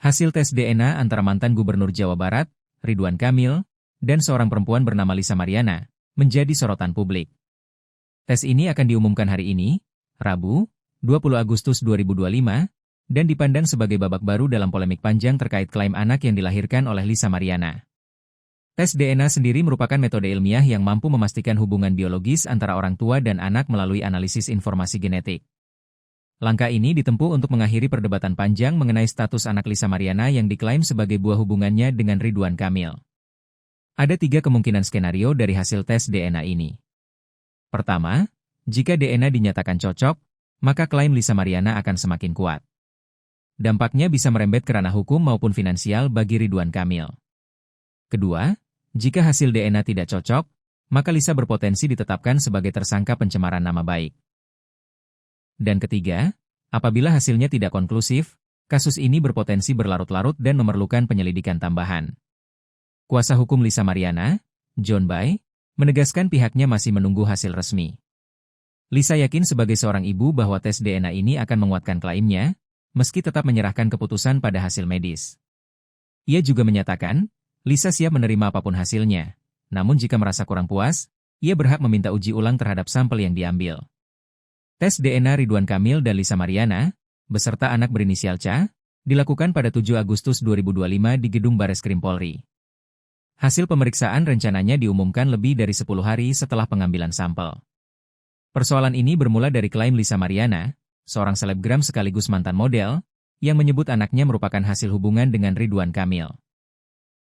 Hasil tes DNA antara mantan Gubernur Jawa Barat, Ridwan Kamil, dan seorang perempuan bernama Lisa Mariana, menjadi sorotan publik. Tes ini akan diumumkan hari ini, Rabu, 20 Agustus 2025, dan dipandang sebagai babak baru dalam polemik panjang terkait klaim anak yang dilahirkan oleh Lisa Mariana. Tes DNA sendiri merupakan metode ilmiah yang mampu memastikan hubungan biologis antara orang tua dan anak melalui analisis informasi genetik. Langkah ini ditempuh untuk mengakhiri perdebatan panjang mengenai status anak Lisa Mariana yang diklaim sebagai buah hubungannya dengan Ridwan Kamil. Ada 3 kemungkinan skenario dari hasil tes DNA ini. Pertama, jika DNA dinyatakan cocok, maka klaim Lisa Mariana akan semakin kuat. Dampaknya bisa merembet ke ranah hukum maupun finansial bagi Ridwan Kamil. Kedua, jika hasil DNA tidak cocok, maka Lisa berpotensi ditetapkan sebagai tersangka pencemaran nama baik. Dan ketiga, apabila hasilnya tidak konklusif, kasus ini berpotensi berlarut-larut dan memerlukan penyelidikan tambahan. Kuasa hukum Lisa Mariana, John Bai, menegaskan pihaknya masih menunggu hasil resmi. Lisa yakin sebagai seorang ibu bahwa tes DNA ini akan menguatkan klaimnya, meski tetap menyerahkan keputusan pada hasil medis. Ia juga menyatakan, Lisa siap menerima apapun hasilnya, namun jika merasa kurang puas, ia berhak meminta uji ulang terhadap sampel yang diambil. Tes DNA Ridwan Kamil dan Lisa Mariana, beserta anak berinisial C, dilakukan pada 7 Agustus 2025 di Gedung Bareskrim Polri. Hasil pemeriksaan rencananya diumumkan lebih dari 10 hari setelah pengambilan sampel. Persoalan ini bermula dari klaim Lisa Mariana, seorang selebgram sekaligus mantan model, yang menyebut anaknya merupakan hasil hubungan dengan Ridwan Kamil.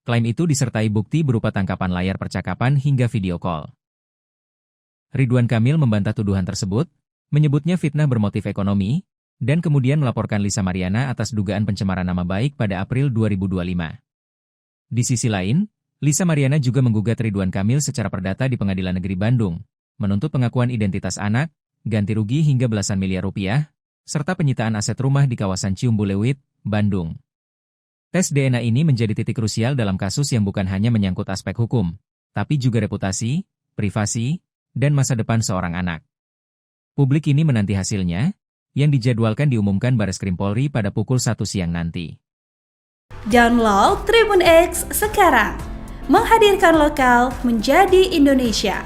Klaim itu disertai bukti berupa tangkapan layar percakapan hingga video call. Ridwan Kamil membantah tuduhan tersebut, menyebutnya fitnah bermotif ekonomi, dan kemudian melaporkan Lisa Mariana atas dugaan pencemaran nama baik pada April 2025. Di sisi lain, Lisa Mariana juga menggugat Ridwan Kamil secara perdata di Pengadilan Negeri Bandung, menuntut pengakuan identitas anak, ganti rugi hingga belasan miliar rupiah, serta penyitaan aset rumah di kawasan Ciumbuleuit, Bandung. Tes DNA ini menjadi titik krusial dalam kasus yang bukan hanya menyangkut aspek hukum, tapi juga reputasi, privasi, dan masa depan seorang anak. Publik ini menanti hasilnya, yang dijadwalkan diumumkan Bareskrim Polri pada pukul 1 siang nanti. Download Tribun X sekarang, menghadirkan lokal menjadi Indonesia.